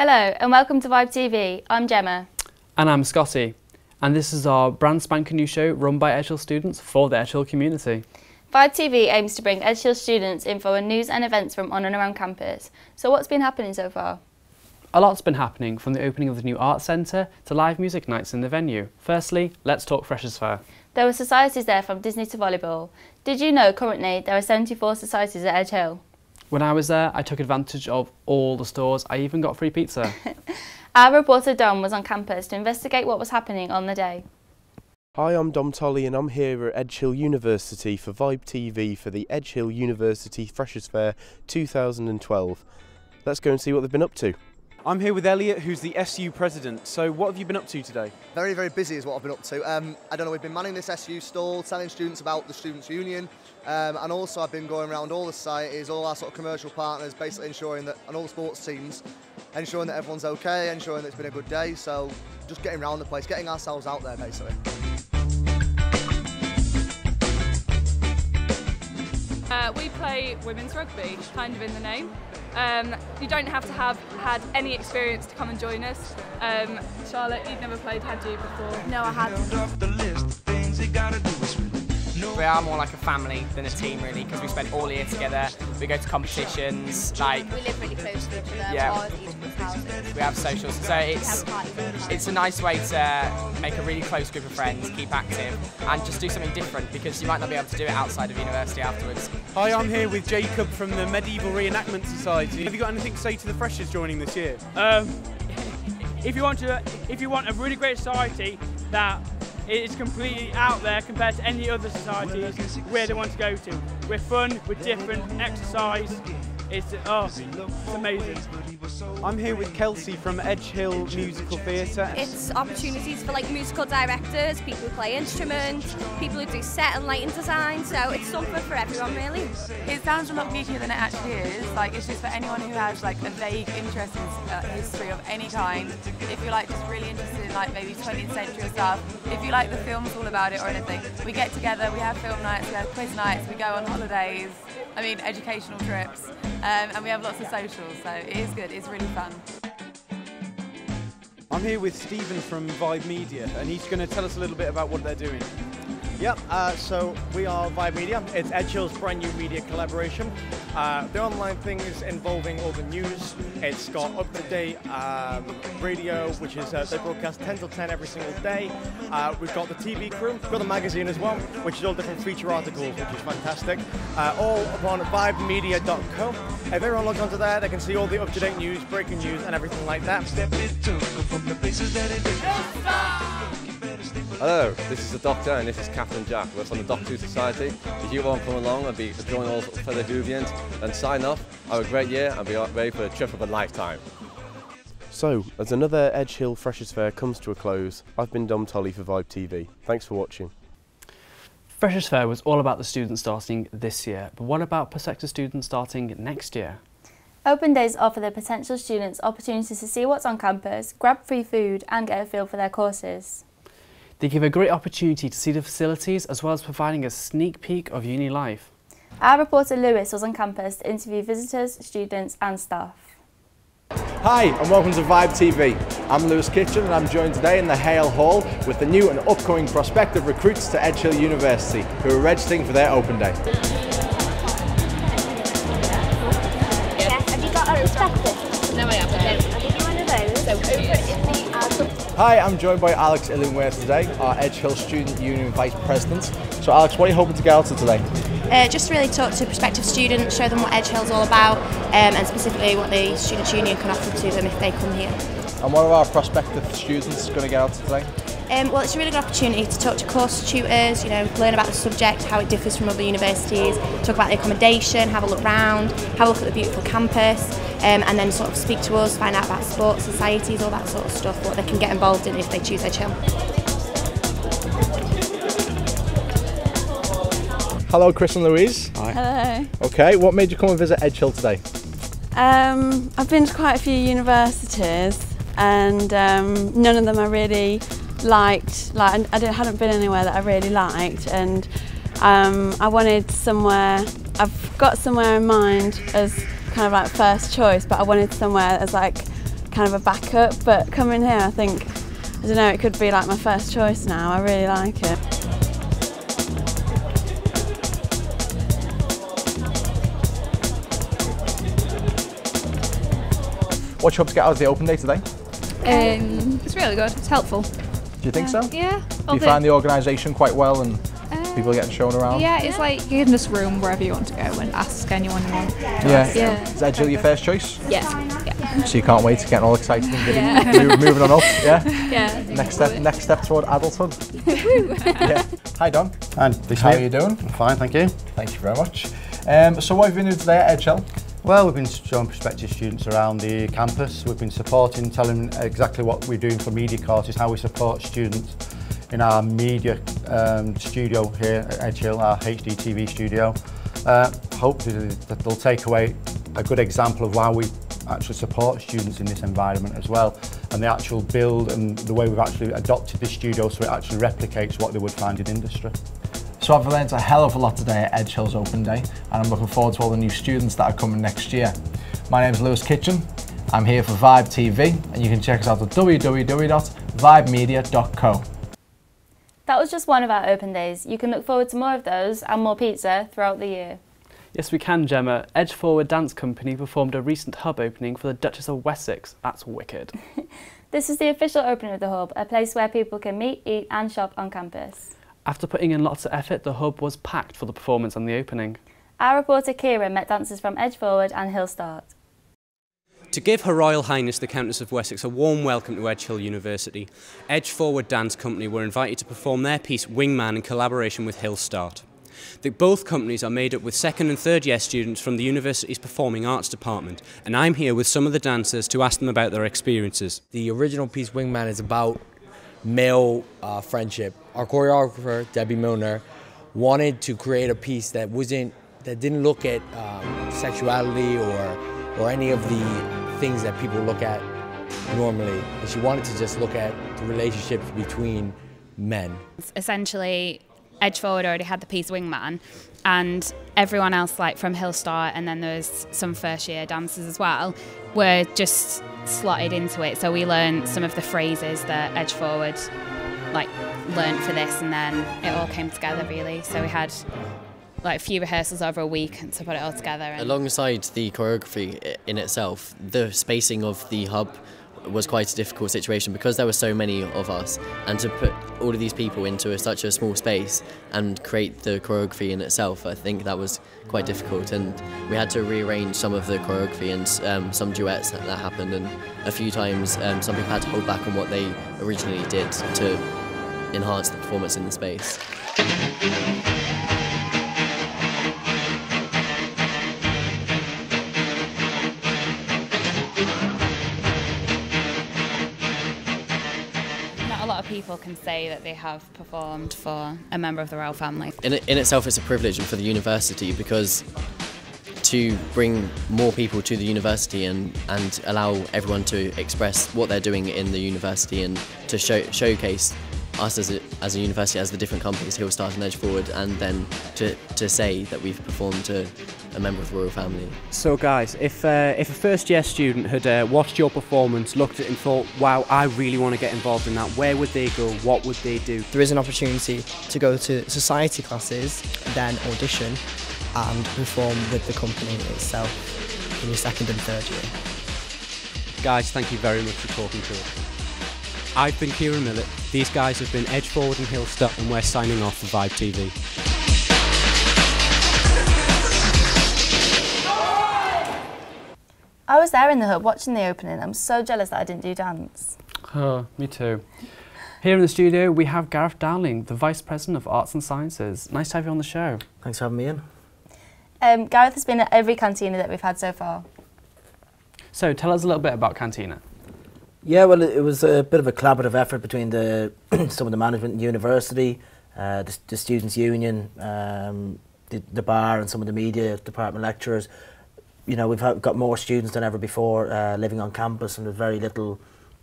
Hello and welcome to Vibe TV. I'm Gemma. And I'm Scotty. And this is our brand spanking new show run by Edge Hill students for the Edge Hill community. Vibe TV aims to bring Edge Hill students info on news and events from on and around campus. So what's been happening so far? A lot's been happening, from the opening of the new arts centre to live music nights in the venue. Firstly, let's talk Freshers Fair. There were societies there from Disney to volleyball. Did you know currently there are 74 societies at Edge Hill? When I was there, I took advantage of all the stores. I even got free pizza. Our reporter Dom was on campus to investigate what was happening on the day. Hi, I'm Dom Tolley and I'm here at Edge Hill University for Vibe TV for the Edge Hill University Freshers Fair 2012. Let's go and see what they've been up to. I'm here with Elliot, who's the SU president. So what have you been up to today? Very, very busy is what I've been up to. I don't know, we've been manning this SU stall, telling students about the Students' Union, and also I've been going around all the societies, all our sort of commercial partners, basically ensuring that, and all the sports teams, ensuring that everyone's okay, ensuring that it's been a good day, so just getting around the place, getting ourselves out there basically. We play women's rugby, kind of in the name. You don't have to have had any experience to come and join us. Charlotte, you've never played, had you, before? No, I hadn't. We are more like a family than a team, really, because we spend all year together. We go to competitions, like We live really close to each other, Yeah. bars at each other's houses. we have socials. So it's a nice way to make a really close group of friends, keep active, and just do something different, because you might not be able to do it outside of university afterwards. Hi, I'm here with Jacob from the Medieval Reenactment Society. Have you got anything to say to the freshers joining this year? If you want a really great society that is completely out there compared to any other societies, we're the one to go to. We're fun, we're different, exercise. It's amazing. I'm here with Kelsey from Edge Hill Musical Theatre. It's opportunities for like musical directors, people who play instruments, people who do set and lighting design, so it's something for everyone really. It sounds a lot neater than it actually is. Like, it's just for anyone who has like a vague interest in history of any kind. If you're like just really interested in like maybe 20th century stuff, if you like the films all about it or anything, we get together, we have film nights, we have quiz nights, we go on holidays, educational trips, and we have lots of socials, so it is good, it's really fun. I'm here with Stephen from Vibe Media, and he's going to tell us a little bit about what they're doing. Yep, so we are Vibe Media. It's Edge Hill's brand new media collaboration. The online thing is involving all the news. It's got up-to-date radio, which is they broadcast 10 till 10 every single day. We've got the TV crew, we've got the magazine as well, which is all different feature articles, which is fantastic. All upon vibemedia.co. If everyone logs onto there, they can see all the up-to-date news, breaking news, and everything like that. Hello, this is the Doctor and this is Captain Jack. We're from the Doc 2 Society. If you want to come along and join all fellow Whovians, then sign up, have a great year and be ready for a trip of a lifetime. So, as another Edge Hill Freshers Fair comes to a close, I've been Dom Tolley for Vibe TV. Thanks for watching. Freshers Fair was all about the students starting this year, but what about prospective students starting next year? Open days offer the potential students opportunities to see what's on campus, grab free food and get a feel for their courses. They give a great opportunity to see the facilities as well as providing a sneak peek of uni life. Our reporter Lewis was on campus to interview visitors, students and staff. Hi and welcome to Vibe TV. I'm Lewis Kitchen and I'm joined today in the Hale Hall with the new and upcoming prospective recruits to Edge Hill University who are registering for their open day. Have you got a prospectus? No, I haven't. I'll give you one of those. So over in the Hi, I'm joined by Alex Illingworth today, our Edge Hill Student Union Vice President. So Alex, what are you hoping to get out of today? just really talk to prospective students, show them what Edge Hill's all about, and specifically what the Students' Union can offer to them if they come here. And what are our prospective students going to get out today? Well, it's a really good opportunity to talk to course tutors, learn about the subject, how it differs from other universities, talk about the accommodation, have a look round, have a look at the beautiful campus, and then sort of speak to us, find out about sports, societies, all that sort of stuff, what they can get involved in if they choose Edge Hill. Hello, Chris and Louise. Hi. Hello. Okay, what made you come and visit Edge Hill today? I've been to quite a few universities and none of them I really liked. I hadn't been anywhere that I really liked, and I wanted somewhere, I've got somewhere in mind as kind of like first choice, but I wanted somewhere as like kind of a backup, but coming here I think, I don't know, it could be like my first choice now. I really like it. What you hope to get out of the open day today? It's really good. It's helpful. Do you think so? Yeah. Do you find the organisation quite well and people getting shown around? Yeah, it's like you're given this room wherever you want to go and ask anyone you want. Yeah. Is Edge Hill your first choice? Yeah. So you can't wait to get all excited and giddy. Moving on up, yeah? Yeah. Next step toward adulthood. Yeah. Hi Don. And how are you doing? I'm fine, thank you. Thank you very much. So what have you been doing today at Edge Hill? Well, we've been showing prospective students around the campus. We've been supporting, telling exactly what we're doing for media courses, how we support students in our media studio here at Edge Hill, our HDTV studio. Hopefully that they'll take away a good example of how we actually support students in this environment as well, and the actual build and the way we've actually adopted the studio so it actually replicates what they would find in industry. So I've learned a hell of a lot today at Edge Hill's Open Day, and I'm looking forward to all the new students that are coming next year. My name's Lewis Kitchen. I'm here for Vibe TV, and you can check us out at www.vibemedia.co. That was just one of our open days. You can look forward to more of those and more pizza throughout the year. Yes, we can, Gemma. Edge Forward Dance Company performed a recent hub opening for the Duchess of Wessex. That's wicked. This is the official opening of the hub, a place where people can meet, eat and shop on campus. After putting in lots of effort, the hub was packed for the performance and the opening. Our reporter Kira met dancers from Edge Forward and Hill Start. To give Her Royal Highness the Countess of Wessex a warm welcome to Edge Hill University, Edge Forward Dance Company were invited to perform their piece Wingman in collaboration with Hill Start. Both companies are made up with second and third year students from the university's Performing Arts Department, and I'm here with some of the dancers to ask them about their experiences. The original piece Wingman is about male friendship. Our choreographer, Debbie Milner, wanted to create a piece that didn't look at sexuality or any of the things that people look at normally. And she wanted to just look at the relationships between men. Essentially, Edge Forward already had the piece Wingman, and everyone else, like from Hill Start, and then there's some first year dancers as well, were just slotted into it. So we learned some of the phrases that Edge Forward learned for this, and then it all came together really. So we had like a few rehearsals over a week to put it all together. Alongside the choreography in itself, the spacing of the hub was quite a difficult situation because there were so many of us, and to put all of these people into such a small space and create the choreography in itself, I think that was quite difficult, and we had to rearrange some of the choreography and some duets that happened, and a few times some people had to hold back on what they originally did to enhance the performance in the space. People can say that they have performed for a member of the royal family. In itself, it's a privilege for the university, because to bring more people to the university and allow everyone to express what they're doing in the university, and to showcase us as a university, as the different companies, Hill Start and Edge Forward, and then to say that we've performed to a member of the royal family. So guys, if a first year student had watched your performance, looked at it and thought, wow, I really want to get involved in that, where would they go, what would they do? There is an opportunity to go to society classes, then audition and perform with the company itself in your second and third year. Guys, thank you very much for talking to us. I've been Kieran Millett, these guys have been Edge Forward and Hill Start, and we're signing off for Vibe TV. I was there in the hub watching the opening. I'm so jealous that I didn't do dance. Oh, me too. Here in the studio we have Gareth Dowling, the Vice President of Arts and Sciences. Nice to have you on the show. Thanks for having me in. Gareth has been at every cantina that we've had so far. So tell us a little bit about Cantina. Yeah, well, it was a bit of a collaborative effort between some of the management in the university, the Students' Union, the bar, and some of the media department lecturers. You know, we've got more students than ever before living on campus, and there's very little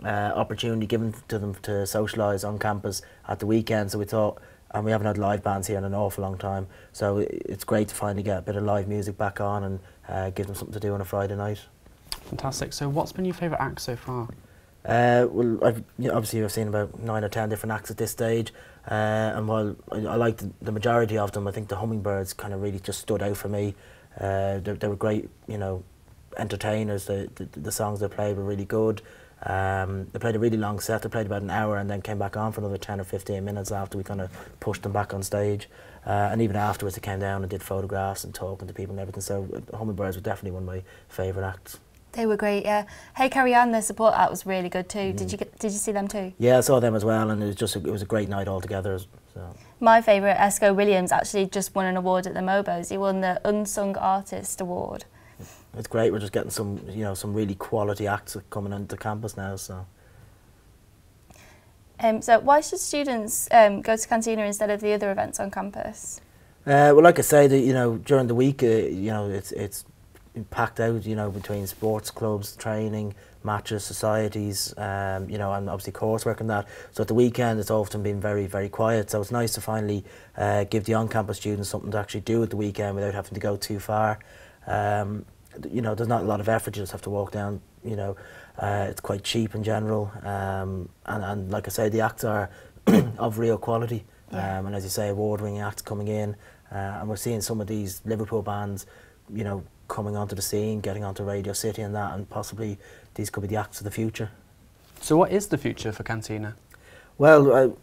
opportunity given to them to socialise on campus at the weekend. So we thought, and we haven't had live bands here in an awful long time, so it's great to finally get a bit of live music back on and give them something to do on a Friday night. Fantastic. So what's been your favourite act so far? Well, obviously I've seen about 9 or 10 different acts at this stage, and while I liked the majority of them, I think the Hummingbirds kind of really just stood out for me. They were great, you know, entertainers. The songs they played were really good. They played a really long set. They played about an hour and then came back on for another 10 or 15 minutes after we kind of pushed them back on stage. And even afterwards they came down and did photographs and talking to people and everything. So Hummingbirds were definitely one of my favourite acts. They were great, yeah. Hey Carrie Ann, the support act was really good too. Did you see them too? Yeah, I saw them as well, and it was a great night altogether. So. My favourite, Esco Williams, actually just won an award at the Mobos. He won the Unsung Artist Award. It's great. We're just getting some really quality acts coming onto campus now. So why should students go to Cantina instead of the other events on campus? Well, like I say, during the week, it's packed out, between sports clubs, training, matches, societies, and obviously coursework and that. So at the weekend, it's often been very, very quiet. So it's nice to finally give the on-campus students something to actually do at the weekend without having to go too far. There's not a lot of effort. You just have to walk down. It's quite cheap in general, and like I say, the acts are of real quality. And as you say, award-winning acts coming in, and we're seeing some of these Liverpool bands, coming onto the scene, getting onto Radio City and that, and possibly these could be the acts of the future. So what is the future for Cantina? Well,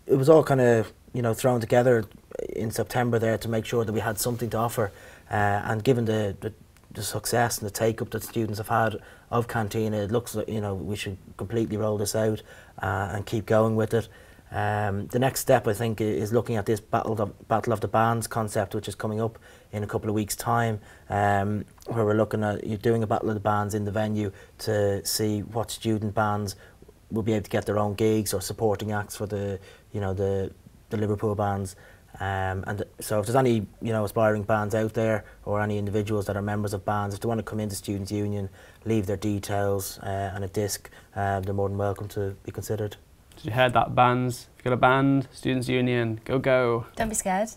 it was all kind of, thrown together in September there to make sure that we had something to offer, and given the success and the take-up that students have had of Cantina, it looks like, we should completely roll this out and keep going with it. The next step, I think, is looking at this Battle of the Bands concept, which is coming up in a couple of weeks' time, where we're looking at doing a Battle of the Bands in the venue to see what student bands will be able to get their own gigs or supporting acts for the Liverpool bands. And so if there's any aspiring bands out there, or any individuals that are members of bands, if they want to come into Students' Union, leave their details and a disc, they're more than welcome to be considered. Did you heard that, bands? If you've got a band, Students' Union, go. Don't be scared.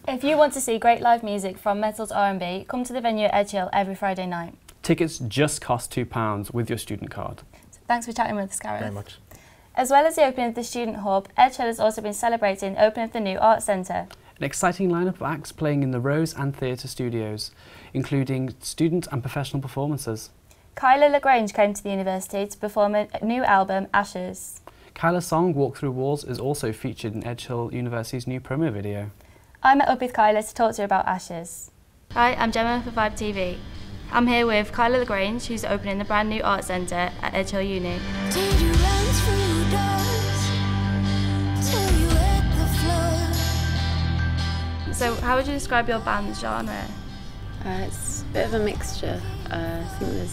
If you want to see great live music from metal to R&B, come to the venue at Edge Hill every Friday night. Tickets just cost £2 with your student card. So thanks for chatting with us, Gareth. Very much. As well as the opening of the Student Hub, Edge Hill has also been celebrating the opening of the new Arts Centre. An exciting lineup of acts playing in the Rose and Theatre Studios, including student and professional performances. Kyla LaGrange came to the university to perform a new album, Ashes. Kyla's song, Walk Through Walls, is also featured in Edge Hill University's new promo video. I met up with Kyla to talk to her about Ashes. Hi, I'm Gemma for Vibe TV. I'm here with Kyla LaGrange, who's opening the brand new Arts Centre at Edge Hill Uni. So how would you describe your band's genre? It's a bit of a mixture. I think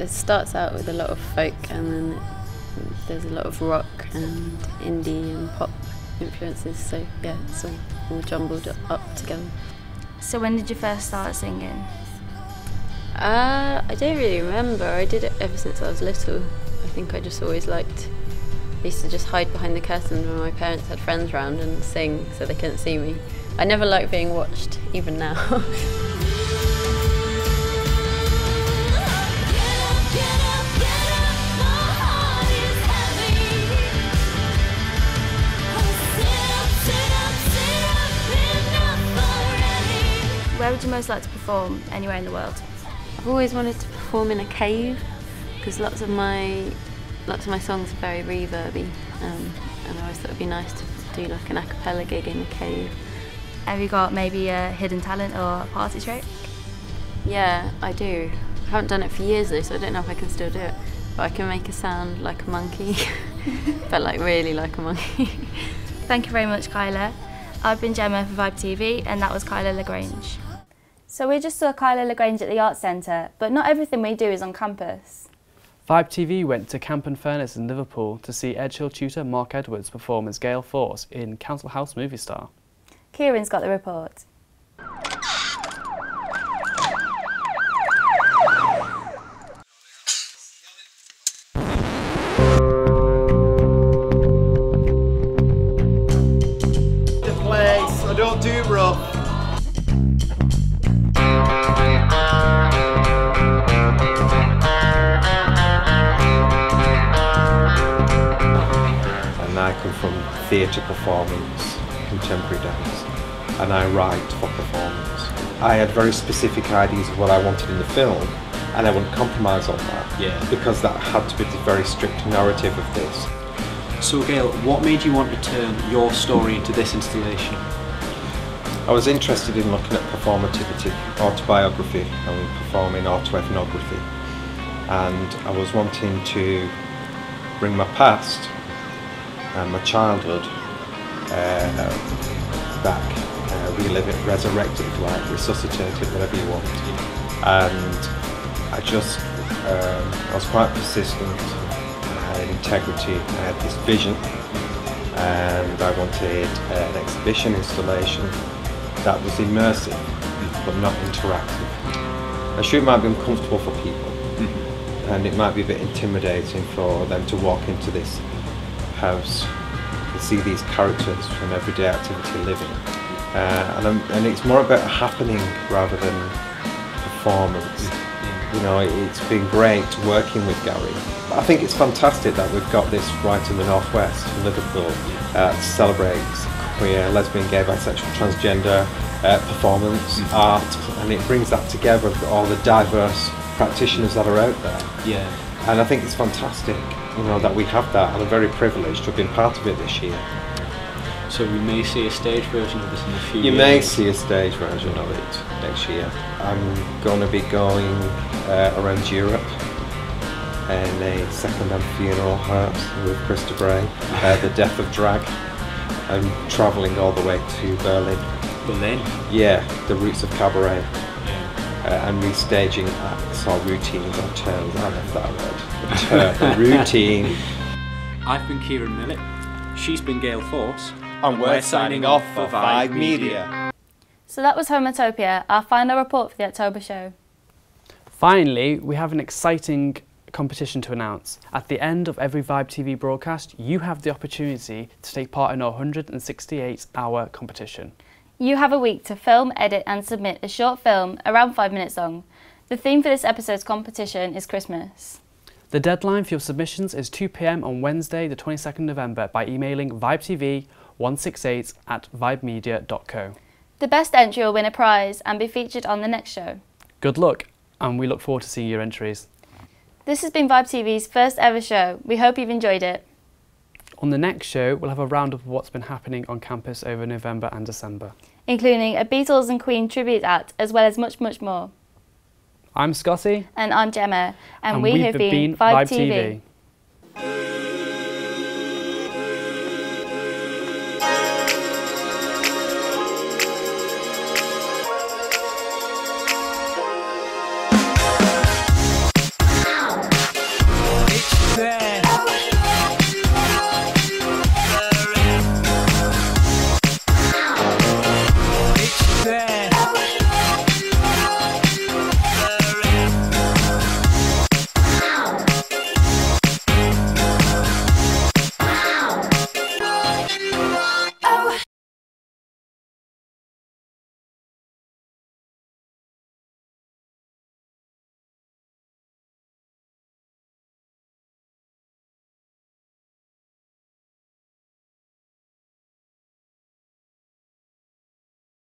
it starts out with a lot of folk, and then there's a lot of rock and indie and pop influences, so yeah, it's all jumbled up together. So when did you first start singing? I don't really remember. I did it ever since I was little. I think I just always liked, I used to just hide behind the curtains when my parents had friends round and sing so they couldn't see me. I never liked being watched, even now. Where would you most like to perform anywhere in the world? I've always wanted to perform in a cave, because lots of my songs are very reverby, and I always thought it'd be nice to do like an a cappella gig in a cave. Have you got maybe a hidden talent or a party trick? Yeah, I do. I haven't done it for years though, so I don't know if I can still do it. But I can make a sound like a monkey, but like really like a monkey. Thank you very much, Kyla. I've been Gemma for Vibe TV, and that was Kyla LaGrange. So we just saw Kyla LaGrange at the Arts Centre, but not everything we do is on campus. Vibe TV went to Camp and Furnace in Liverpool to see Edge Hill tutor Mark Edwards perform as Gale Force in Council House Movie Star. Kieran's got the report. The place, I don't do rough. come from theatre performance, contemporary dance, and I write for performance. I had very specific ideas of what I wanted in the film, and I wouldn't compromise on that, because that had to be the very strict narrative of this. So Gail, what made you want to turn your story into this installation? I was interested in looking at performativity, autobiography and performing autoethnography, and I was wanting to bring my past and my childhood back, relive it, resurrect it, like resuscitate it, whatever you want. And I just, I was quite persistent, I had integrity, I had this vision, and I wanted an exhibition installation that was immersive but not interactive. A shoot might be uncomfortable for people, and it might be a bit intimidating for them to walk into this house and see these characters from everyday activity living. And it's more about a happening rather than performance. You know, it's been great working with Gary. I think it's fantastic that we've got this right in the northwest, Liverpool, celebrates queer, lesbian, gay, bisexual, transgender performance, art, and it brings that together with all the diverse practitioners that are out there. And I think it's fantastic, you know, that we have that, and I'm very privileged to have been part of it this year. So we may see a stage version of this in a few years? You may see a stage version of it next year. I'm going to be going around Europe in a second-hand funeral hearse with Christa Bray, The Death of Drag. I'm travelling all the way to Berlin. Berlin? Yeah, the roots of cabaret. And restaging acts or routines or terms, I left that word. Routine. I've been Kieran Millett, she's been Gail Force, and we're signing off for Vibe Media. So that was Homotopia, our final report for the October show. Finally, we have an exciting competition to announce. At the end of every Vibe TV broadcast, you have the opportunity to take part in our 168-hour competition. You have a week to film, edit and submit a short film around 5 minutes long. The theme for this episode's competition is Christmas. The deadline for your submissions is 2 p.m. on Wednesday the 22nd November by emailing vibetv168@vibemedia.co. The best entry will win a prize and be featured on the next show. Good luck, and we look forward to seeing your entries. This has been Vibe TV's first ever show. We hope you've enjoyed it. On the next show, we'll have a roundup of what's been happening on campus over November and December, including a Beatles and Queen tribute act, as well as much, much more. I'm Scotty. And I'm Gemma. And we have been Vibe TV.